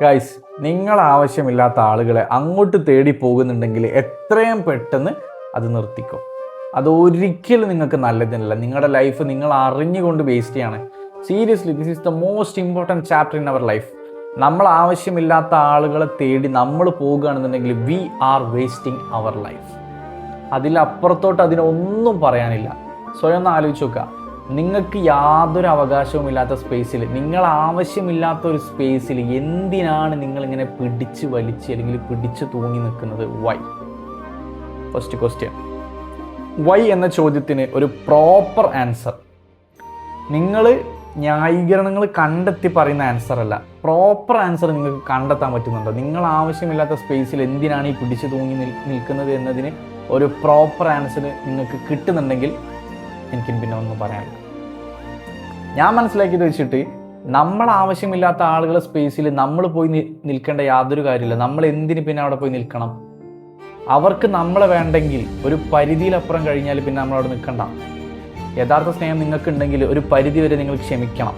Guys, നിങ്ങൾ ആവശ്യമില്ലാത്ത ആളുകളെ അങ്ങോട്ട് തേടി പോകുന്നുണ്ടെങ്കിൽ എത്രയും പെട്ടെന്ന് അത് നിർത്തിക്കോ. അതൊരിക്കലും നിങ്ങൾക്ക് നല്ലതിനല്ല. നിങ്ങളുടെ ലൈഫ് നിങ്ങൾ അറിഞ്ഞുകൊണ്ട് വേസ്റ്റ് ചെയ്യാണ്. Seriously, this is the most important chapter in our life. നമ്മൾ ആവശ്യമില്ലാത്ത ആളുകളെ തേടി നമ്മൾ പോകുകയാണെന്നുണ്ടെങ്കിൽ we are wasting our life. അതിലപ്പുറത്തോട്ട് അതിനൊന്നും പറയാനില്ല. സ്വയം ഒന്ന് ആലോചിച്ച് നോക്കുക. നിങ്ങൾക്ക് യാതൊരു അവകാശവുമില്ലാത്ത സ്പേസിൽ, നിങ്ങൾ ആവശ്യമില്ലാത്ത ഒരു സ്പേസിൽ എന്തിനാണ് നിങ്ങളിങ്ങനെ പിടിച്ച് വലിച്ച് അല്ലെങ്കിൽ പിടിച്ച് തൂങ്ങി നിൽക്കുന്നത്? വൈ? ഫസ്റ്റ് ക്വസ്റ്റ്യൻ, വൈ എന്ന ചോദ്യത്തിന് ഒരു പ്രോപ്പർ ആൻസർ, നിങ്ങൾ ന്യായീകരണങ്ങൾ കണ്ടെത്തി പറയുന്ന ആൻസർ അല്ല, പ്രോപ്പർ ആൻസർ നിങ്ങൾക്ക് കണ്ടെത്താൻ പറ്റുന്നുണ്ടോ? നിങ്ങൾ ആവശ്യമില്ലാത്ത സ്പേസിൽ എന്തിനാണ് ഈ പിടിച്ച് തൂങ്ങി നിൽക്കുന്നത് എന്നതിന് ഒരു പ്രോപ്പർ ആൻസർ നിങ്ങൾക്ക് കിട്ടുന്നുണ്ടെങ്കിൽ എനിക്കും പിന്നെ ഒന്നും പറയാനില്ല. ഞാൻ മനസ്സിലാക്കിയത് വെച്ചിട്ട് നമ്മൾ ആവശ്യമില്ലാത്ത ആളുകളെ സ്പേസിൽ നമ്മൾ പോയി നിൽക്കേണ്ട യാതൊരു കാര്യമില്ല. നമ്മൾ എന്തിന് പിന്നെ അവിടെ പോയി നിൽക്കണം? അവർക്ക് നമ്മളെ വേണ്ടെങ്കിൽ ഒരു പരിധിയിലപ്പുറം കഴിഞ്ഞാൽ പിന്നെ നമ്മളവിടെ നിൽക്കണ്ട. യഥാർത്ഥ സ്നേഹം നിങ്ങൾക്കുണ്ടെങ്കിൽ ഒരു പരിധി വരെ നിങ്ങൾ ക്ഷമിക്കണം.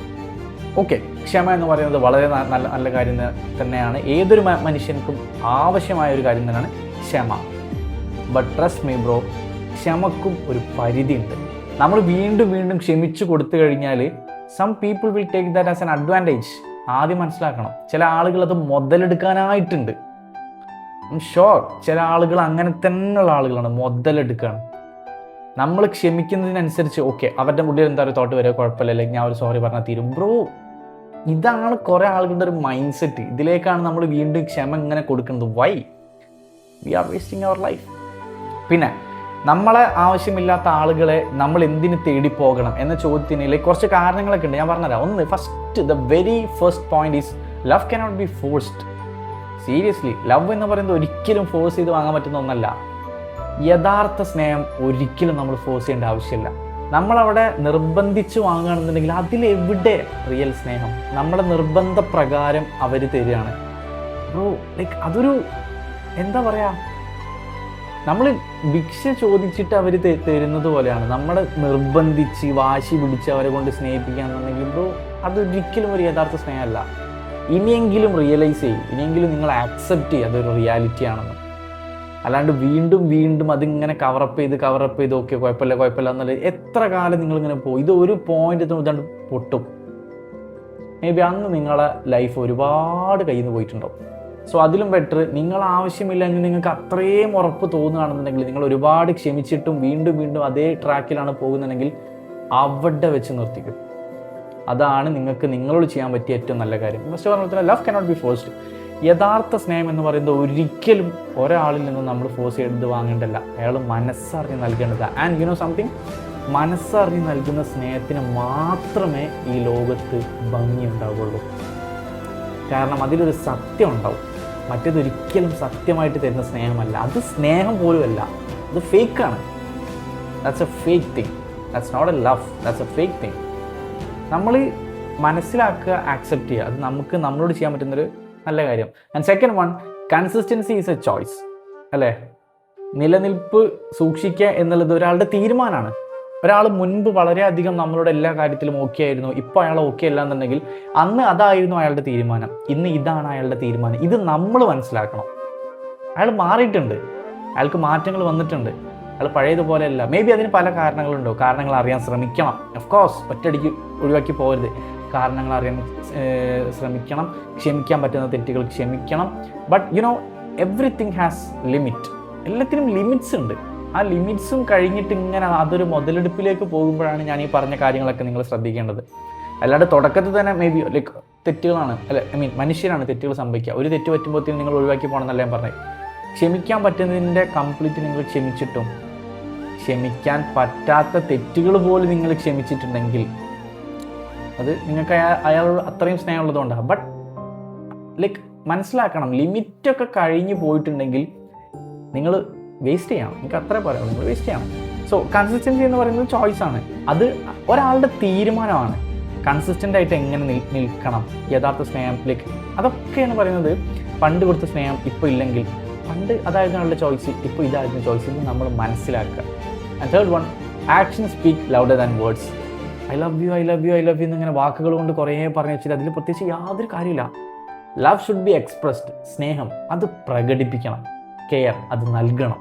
ഓക്കെ, ക്ഷമ എന്ന് പറയുന്നത് വളരെ നല്ല കാര്യം തന്നെയാണ്. ഏതൊരു മനുഷ്യർക്കും ആവശ്യമായ ഒരു കാര്യം തന്നെയാണ് ക്ഷമ. ബട്ട് ട്രസ്റ്റ് മീ ബ്രോ, ക്ഷമക്കും ഒരു പരിധി ഉണ്ട്. നമ്മൾ വീണ്ടും വീണ്ടും ക്ഷമിച്ചു കൊടുത്തു കഴിഞ്ഞാൽ some people will take that as an advantage. ആദ്യം മനസ്സിലാക്കണം, ചില ആളുകൾ അത് മുതലെടുക്കാനായിട്ടുണ്ട്. ഷുവർ, ചില ആളുകൾ അങ്ങനെ തന്നെയുള്ള ആളുകളാണ്, മുതലെടുക്കുകയാണ്. നമ്മൾ ക്ഷമിക്കുന്നതിനനുസരിച്ച് ഓക്കെ, അവരുടെ ഉള്ളിൽ എന്താ ഒരു തോട്ട് വരെ കുഴപ്പമില്ല, അല്ലെങ്കിൽ ഞാൻ ഒരു സോറി പറഞ്ഞാൽ തീരും. ബ്രോ, ഇതാണ് കുറേ ആളുകളുടെ ഒരു മൈൻഡ് സെറ്റ്. ഇതിലേക്കാണ് നമ്മൾ വീണ്ടും ക്ഷമ ഇങ്ങനെ കൊടുക്കുന്നത്. Why? We are wasting our life. പിന്നെ നമ്മളെ ആവശ്യമില്ലാത്ത ആളുകളെ നമ്മൾ എന്തിന് തേടി പോകണം എന്ന ചോദ്യത്തിന് കുറച്ച് കാരണങ്ങളൊക്കെ ഉണ്ട്. ഞാൻ പറഞ്ഞുതരാം. ഒന്ന്, first, the very first point is love cannot be forced. Seriously, love എന്ന് പറയുന്നത് ഒരിക്കലും ഫോഴ്സ് ചെയ്ത് വാങ്ങാൻ പറ്റുന്ന ഒന്നല്ല. യഥാർത്ഥ സ്നേഹം ഒരിക്കലും നമ്മൾ ഫോഴ്സ് ചെയ്യേണ്ട ആവശ്യമില്ല. നമ്മളവിടെ നിർബന്ധിച്ച് വാങ്ങുകയാണെന്നുണ്ടെങ്കിൽ അതിലെവിടെ റിയൽ സ്നേഹം? നമ്മുടെ നിർബന്ധപ്രകാരം അവർ തരികയാണ്. ബ്രോ, ലൈക്ക് അതൊരു എന്താ പറയുക, നമ്മൾ ഭിക്ഷ ചോദിച്ചിട്ട് അവർ തരുന്നത് പോലെയാണ്. നമ്മളെ നിർബന്ധിച്ച് വാശി പിടിച്ച് അവരെ കൊണ്ട് സ്നേഹിപ്പിക്കുകയാണെന്നുണ്ടെങ്കിൽ ബ്രോ, അതൊരിക്കലും ഒരു യഥാർത്ഥ സ്നേഹമല്ല. ഇനിയെങ്കിലും റിയലൈസ് ചെയ്യും, ഇനിയെങ്കിലും നിങ്ങൾ ആക്സെപ്റ്റ് ചെയ്യുക അതൊരു റിയാലിറ്റി ആണെന്ന്. അല്ലാണ്ട് വീണ്ടും വീണ്ടും അതിങ്ങനെ കവറപ്പ് ചെയ്ത് ഓക്കെ കുഴപ്പമില്ല എന്നുള്ളത് എത്ര കാലം നിങ്ങളിങ്ങനെ പോകും? ഇത് ഒരു പോയിന്റ് ഇതാണ്ട് പൊട്ടും. മേ ബി അന്ന് നിങ്ങളെ ലൈഫ് ഒരുപാട് കയ്യിൽ നിന്ന് പോയിട്ടുണ്ടാവും. സോ അതിലും ബെറ്റർ, നിങ്ങൾ ആവശ്യമില്ലെങ്കിൽ നിങ്ങൾക്ക് അത്രയും ഉറപ്പ് തോന്നുകയാണെന്നുണ്ടെങ്കിൽ നിങ്ങൾ ഒരുപാട് ക്ഷമിച്ചിട്ടും വീണ്ടും വീണ്ടും അതേ ട്രാക്കിലാണ് പോകുന്നുണ്ടെങ്കിൽ അവിടെ വെച്ച് നിർത്തിക്കും. അതാണ് നിങ്ങൾക്ക് നിങ്ങളോട് ചെയ്യാൻ പറ്റിയ ഏറ്റവും നല്ല കാര്യം. ഫസ്റ്റ് പറഞ്ഞാൽ ലവ് കനോട്ട് ബി ഫോഴ്സ്ഡ്. യഥാർത്ഥ സ്നേഹം എന്ന് പറയുന്നത് ഒരിക്കലും ഒരാളിൽ നിന്നും നമ്മൾ ഫോഴ്സ് ചെയ്ത് വാങ്ങേണ്ടല്ല. അയാൾ മനസ്സറിഞ്ഞ് നൽകേണ്ടതാണ്. ആൻഡ് യു നോ സംതിങ്, മനസ്സറിഞ്ഞ് നൽകുന്ന സ്നേഹത്തിന് മാത്രമേ ഈ ലോകത്ത് ഭംഗി ഉണ്ടാവുള്ളൂ. കാരണം അതിലൊരു സത്യം ഉണ്ടാവും. മറ്റേതൊരിക്കലും സത്യമായിട്ട് തരുന്ന സ്നേഹമല്ല. അത് സ്നേഹം പോലുമല്ല, അത് ഫേക്കാണ്. That's a fake thing. That's not a love, that's a fake thing. നമ്മൾ മനസ്സിലാക്കുക, ആക്സെപ്റ്റ് ചെയ്യുക. അത് നമുക്ക് നമ്മളോട് ചെയ്യാൻ പറ്റുന്നൊരു നല്ല കാര്യം. And second one, consistency is A choice. അല്ലേ? നിലനിൽപ്പ് സൂക്ഷിക്കുക എന്നുള്ളത് ഒരാളുടെ തീരുമാനമാണ്. ഒരാൾ മുൻപ് വളരെയധികം നമ്മളോട് എല്ലാ കാര്യത്തിലും ഓക്കെ ആയിരുന്നു, ഇപ്പോൾ അയാൾ ഓക്കെ അല്ല എന്നുണ്ടെങ്കിൽ അന്ന് അതായിരുന്നു അയാളുടെ തീരുമാനം, ഇന്ന് ഇതാണ് അയാളുടെ തീരുമാനം. ഇത് നമ്മൾ മനസ്സിലാക്കണം. അയാൾ മാറിയിട്ടുണ്ട്, അയാൾക്ക് മാറ്റങ്ങൾ വന്നിട്ടുണ്ട്, അയാൾ പഴയതുപോലെയല്ല. മേ ബി അതിന് പല കാരണങ്ങളുണ്ടോ, കാരണങ്ങൾ അറിയാൻ ശ്രമിക്കണം. ഓഫ് കോഴ്സ്, ഒറ്റയടിക്ക് ഒഴിവാക്കി പോകരുത്. കാരണങ്ങൾ അറിയാൻ ശ്രമിക്കണം. ക്ഷമിക്കാൻ പറ്റുന്ന തെറ്റുകൾ ക്ഷമിക്കണം. But you know, everything has limit. എല്ലാത്തിനും ലിമിറ്റ്സ് ഉണ്ട്. ആ ലിമിറ്റ്സും കഴിഞ്ഞിട്ട് ഇങ്ങനെ അതൊരു മുതലെടുപ്പിലേക്ക് പോകുമ്പോഴാണ് ഞാൻ ഈ പറഞ്ഞ കാര്യങ്ങളൊക്കെ നിങ്ങൾ ശ്രദ്ധിക്കേണ്ടത്. അല്ലാണ്ട് തുടക്കത്തിൽ തന്നെ മേ ബി ലൈക്ക് തെറ്റുകളാണ്, മനുഷ്യരാണ് തെറ്റുകൾ സംഭവിക്കുക. ഒരു തെറ്റ് പറ്റുമ്പോഴത്തേക്കും നിങ്ങൾ ഒഴിവാക്കി പോകണമെന്നല്ല ഞാൻ പറഞ്ഞത്. ക്ഷമിക്കാൻ പറ്റുന്നതിൻ്റെ കംപ്ലീറ്റ് നിങ്ങൾ ക്ഷമിച്ചിട്ടും ക്ഷമിക്കാൻ പറ്റാത്ത തെറ്റുകൾ പോലും നിങ്ങൾ ക്ഷമിച്ചിട്ടുണ്ടെങ്കിൽ അത് നിങ്ങൾക്ക് അയാളോട് അത്രയും സ്നേഹമുള്ളതുകൊണ്ടാണ്. ബട്ട് ലൈക്ക് മനസ്സിലാക്കണം, ലിമിറ്റൊക്കെ കഴിഞ്ഞ് പോയിട്ടുണ്ടെങ്കിൽ നിങ്ങൾ വേസ്റ്റ് ചെയ്യണം. നിങ്ങൾക്ക് അത്രേ പറയാം, നിങ്ങൾ വേസ്റ്റ് ചെയ്യണം. സോ കൺസിസ്റ്റൻസി എന്ന് പറയുന്നത് ചോയ്സാണ്. അത് ഒരാളുടെ തീരുമാനമാണ്. കൺസിസ്റ്റൻ്റ് ആയിട്ട് എങ്ങനെ നിൽക്കണം, യഥാർത്ഥ സ്നേഹം, ലൈക്ക് അതൊക്കെയാണ് പറയുന്നത്. പണ്ട് കൊടുത്ത സ്നേഹം ഇപ്പോൾ ഇല്ലെങ്കിൽ, പണ്ട് അതായിരുന്നു ആളുടെ ചോയ്സ്, ഇപ്പോൾ ഇതായിരുന്നു ചോയ്സ്. ഇത് നമ്മൾ മനസ്സിലാക്കുക. And third one, action speak louder than words. I love you എന്നിങ്ങനെ വാക്കുകൾ കൊണ്ട് കുറേ പറഞ്ഞു വെച്ചിട്ട് അതിൽ പ്രത്യേകിച്ച് യാതൊരു കാര്യമില്ല. Love should be expressed. സ്നേഹം അത് പ്രകടിപ്പിക്കണം. കെയർ അത് നൽകണം.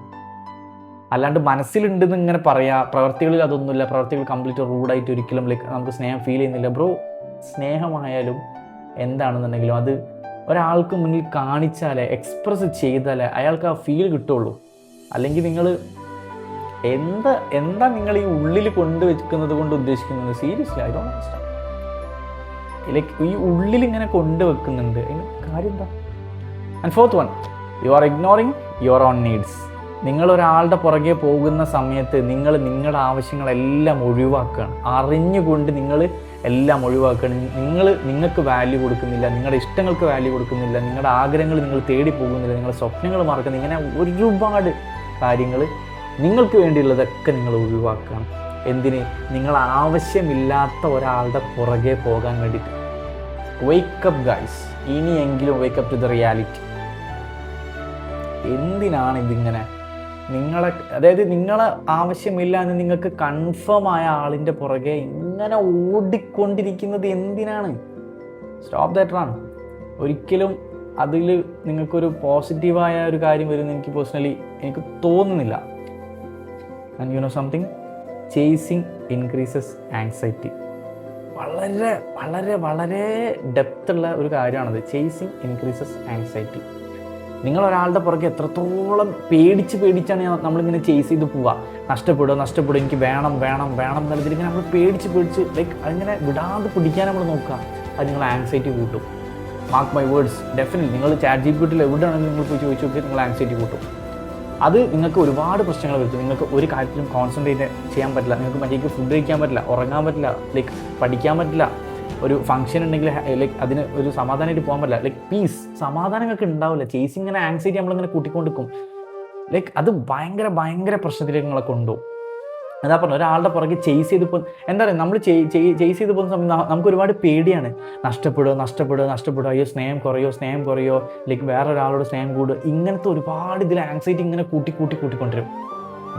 അല്ലാണ്ട് മനസ്സിലുണ്ടെന്ന് ഇങ്ങനെ പറയാം, പ്രവർത്തികളിൽ അതൊന്നുമില്ല, പ്രവർത്തികൾ കംപ്ലീറ്റ് റൂഡായിട്ട് ഒരിക്കലും നമുക്ക് സ്നേഹം ഫീൽ ചെയ്യുന്നില്ല. ബ്രോ, സ്നേഹമായാലും എന്താണെന്നുണ്ടെങ്കിലും അത് ഒരാൾക്ക് മുന്നിൽ കാണിച്ചാലേ, എക്സ്പ്രസ് ചെയ്താലേ അയാൾക്ക് ആ ഫീൽ കിട്ടുള്ളൂ. അല്ലെങ്കിൽ നിങ്ങൾ എന്താ നിങ്ങൾ ഈ ഉള്ളിൽ കൊണ്ടുവെക്കുന്നത് കൊണ്ട് ഉദ്ദേശിക്കുന്നത്? Seriously I don't understand. ഈ ഉള്ളിൽ ഇങ്ങനെ കൊണ്ടുവെക്കുന്നുണ്ട്, അതിന് കാര്യം എന്താ? And fourth one, you are ignoring your own needs. നിങ്ങളൊരാളുടെ പുറകെ പോകുന്ന സമയത്ത് നിങ്ങളുടെ ആവശ്യങ്ങളെല്ലാം ഒഴിവാക്കുകയാണ്. അറിഞ്ഞുകൊണ്ട് നിങ്ങൾ എല്ലാം ഒഴിവാക്കുകയാണ്. നിങ്ങൾക്ക് വാല്യൂ കൊടുക്കുന്നില്ല, നിങ്ങളുടെ ഇഷ്ടങ്ങൾക്ക് വാല്യൂ കൊടുക്കുന്നില്ല, നിങ്ങളുടെ ആഗ്രഹങ്ങൾ നിങ്ങൾ തേടി പോകുന്നില്ല, നിങ്ങളുടെ സ്വപ്നങ്ങൾ മറക്കുന്നു. ഇങ്ങനെ ഒരുപാട് കാര്യങ്ങൾ നിങ്ങൾക്ക് വേണ്ടിയുള്ളതൊക്കെ നിങ്ങൾ ഒഴിവാക്കണം. എന്തിന്? നിങ്ങൾ ആവശ്യമില്ലാത്ത ഒരാളുടെ പുറകെ പോകാൻ വേണ്ടിയിട്ട്. വേക്കപ്പ് ഗൈസ്, ഇനിയെങ്കിലും വേക്കപ്പ് ടു ദ റിയാലിറ്റി. എന്തിനാണ് ഇതിങ്ങനെ? നിങ്ങളെ ആവശ്യമില്ല എന്ന് നിങ്ങൾക്ക് കൺഫേം ആയ ആളിൻ്റെ പുറകെ ഇങ്ങനെ ഓടിക്കൊണ്ടിരിക്കുന്നത് എന്തിനാണ്? Stop that run. ഒരിക്കലും അതിൽ നിങ്ങൾക്കൊരു പോസിറ്റീവായ ഒരു കാര്യം വരുമെന്ന് എനിക്ക് തോന്നുന്നില്ല. And you know something, chasing increases anxiety. വളരെ വളരെ വളരെ ഡെപ്തുള്ള ഒരു കാര്യമാണത്. Chasing increases anxiety. നിങ്ങളൊരാളുടെ പുറകെ എത്രത്തോളം പേടിച്ചാണ് നമ്മളിങ്ങനെ ചേസ് ചെയ്ത് പോവുക. നഷ്ടപ്പെടും, എനിക്ക് വേണം എന്നുള്ളതിൽ ഇങ്ങനെ നമ്മൾ പേടിച്ച് അതിങ്ങനെ വിടാതെ പിടിക്കാൻ നമ്മൾ നോക്കുക. അത് നിങ്ങൾ ആങ്സൈറ്റി കൂട്ടും. Mark my words, definitely. നിങ്ങൾ ചാറ്റ് ജിപിടിയിൽ എവിടെയാണെങ്കിലും നിങ്ങൾ പോയി ചോദിച്ചു നോക്കി, നിങ്ങൾ ആങ്സൈറ്റി കൂട്ടും. അത് നിങ്ങൾക്ക് ഒരുപാട് പ്രശ്നങ്ങൾ വരുത്തും. നിങ്ങൾക്ക് ഒരു കാര്യത്തിലും കോൺസെൻട്രേറ്റ് ചെയ്യാൻ പറ്റില്ല. നിങ്ങൾക്ക് മര്യാദയ്ക്ക് ഫുഡ് കഴിക്കാൻ പറ്റില്ല, ഉറങ്ങാൻ പറ്റില്ല, പഠിക്കാൻ പറ്റില്ല. ഒരു ഫംഗ്ഷൻ ഉണ്ടെങ്കിൽ അതിന് ഒരു സമാധാനമായിട്ട് പോകാൻ പറ്റില്ല. പീസ്, സമാധാനങ്ങൾക്ക് ഉണ്ടാവില്ല. ചേസിങ് ഇങ്ങനെ ആങ്സൈറ്റി നമ്മളിങ്ങനെ കൂട്ടിക്കൊണ്ടിരിക്കും. അത് ഭയങ്കര ഭയങ്കര പ്രശ്നത്തിലേക്ക് നിങ്ങളെ കൊണ്ടുപോകും. അതാ പറഞ്ഞു, ഒരാളുടെ പുറകെ ചേസ് ചെയ്ത് എന്താ പറയുക, നമ്മൾ ചേസ് ചെയ്ത് പോകുന്ന സമയത്ത് നമുക്ക് ഒരുപാട് പേടിയാണ്. നഷ്ടപ്പെടുക, അയ്യോ സ്നേഹം കുറയോ, വേറൊരാളോട് സ്നേഹം കൂടുക, ഇങ്ങനത്തെ ഒരുപാട് ഇതിൽ ആങ്സൈറ്റി ഇങ്ങനെ കൂട്ടിക്കൊണ്ടിരും.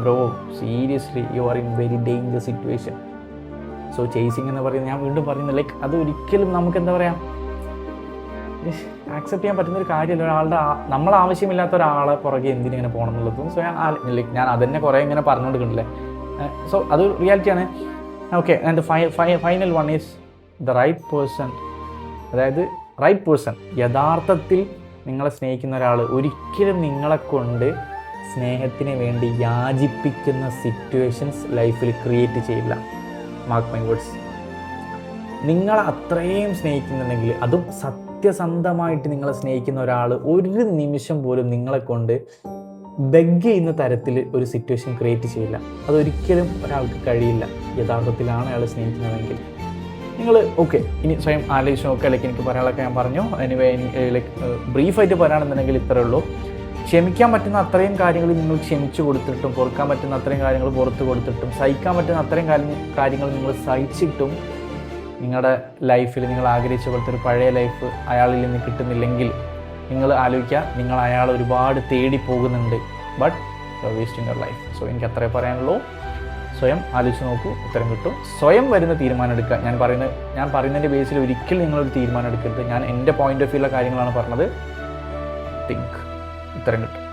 Bro, seriously you are in very danger situation. So chasing എന്ന് പറയുന്നത്, ഞാൻ വീണ്ടും പറയുന്നത്, അത് ഒരിക്കലും നമുക്ക് എന്താ പറയുക, ആക്സെപ്റ്റ് ചെയ്യാൻ പറ്റുന്നൊരു കാര്യമല്ല. നമ്മൾ ആവശ്യമില്ലാത്ത ഒരാളെ പുറകെ എന്തിനിങ്ങനെ പോകണം എന്നുള്ളതും. സോ ഞാൻ അതന്നെ കുറേ ഇങ്ങനെ പറഞ്ഞുകൊണ്ടിരിക്കണില്ലേ. സോ അത് റിയാലിറ്റിയാണ്. Okay, and final one is the right person. അതായത് റൈറ്റ് പേഴ്സൺ, യഥാർത്ഥത്തിൽ നിങ്ങളെ സ്നേഹിക്കുന്ന ഒരാൾ ഒരിക്കലും നിങ്ങളെ കൊണ്ട് സ്നേഹത്തിന് വേണ്ടി യാചിപ്പിക്കുന്ന സിറ്റുവേഷൻസ് ലൈഫിൽ ക്രിയേറ്റ് ചെയ്യില്ല. Mark my words. നിങ്ങളെ അത്രയും സ്നേഹിക്കുന്നുണ്ടെങ്കിൽ, അതും സത്യസന്ധമായിട്ട് നിങ്ങളെ സ്നേഹിക്കുന്ന ഒരാൾ ഒരു നിമിഷം പോലും നിങ്ങളെ കൊണ്ട് ബെഗ് ചെയ്യുന്ന തരത്തിൽ ഒരു സിറ്റുവേഷൻ ക്രിയേറ്റ് ചെയ്യില്ല. അതൊരിക്കലും ഒരാൾക്ക് കഴിയില്ല. യഥാർത്ഥത്തിലാണ് അയാൾ സ്നേഹിക്കുന്നതെങ്കിൽ. നിങ്ങൾ ഇനി സ്വയം ആലോചിച്ച് നോക്കുക. എനിക്ക് പറയാനുള്ളതൊക്കെ ഞാൻ പറഞ്ഞു. എനിവേ, ബ്രീഫായിട്ട് പറയുകയാണെന്നുണ്ടെങ്കിൽ ഇത്രയേ ഉള്ളൂ. ക്ഷമിക്കാൻ പറ്റുന്ന അത്രയും കാര്യങ്ങൾ നിങ്ങൾ ക്ഷമിച്ചു കൊടുത്തിട്ടും, പൊറുക്കാൻ പറ്റുന്ന അത്രയും കാര്യങ്ങൾ പുറത്ത് കൊടുത്തിട്ടും, സഹിക്കാൻ പറ്റുന്ന അത്രയും കാര്യങ്ങൾ നിങ്ങൾ സഹിച്ചിട്ടും നിങ്ങളുടെ ലൈഫിൽ നിങ്ങൾ ആഗ്രഹിച്ച പോലത്തെ ഒരു പഴയ ലൈഫ് അയാളിൽ നിന്ന് കിട്ടുന്നില്ലെങ്കിൽ, നിങ്ങൾ ആലോചിക്കുക, നിങ്ങൾ അയാൾ ഒരുപാട് തേടി പോകുന്നുണ്ട്. But you are wasting your life. So എനിക്ക് അത്രേ പറയാനുള്ളൂ. സ്വയം ആലോചിച്ച് നോക്കൂ, ഉത്തരം കിട്ടും. സ്വയം വരുന്ന തീരുമാനം എടുക്കുക. ഞാൻ പറയുന്നതിൻ്റെ ബേസിൽ ഒരിക്കലും നിങ്ങളൊരു തീരുമാനം എടുക്കരുത്. ഞാൻ എൻ്റെ പോയിന്റ് ഓഫ് വ്യൂള്ള കാര്യങ്ങളാണ് പറഞ്ഞത്. തിങ്ക്, ഉത്തരം കിട്ടും.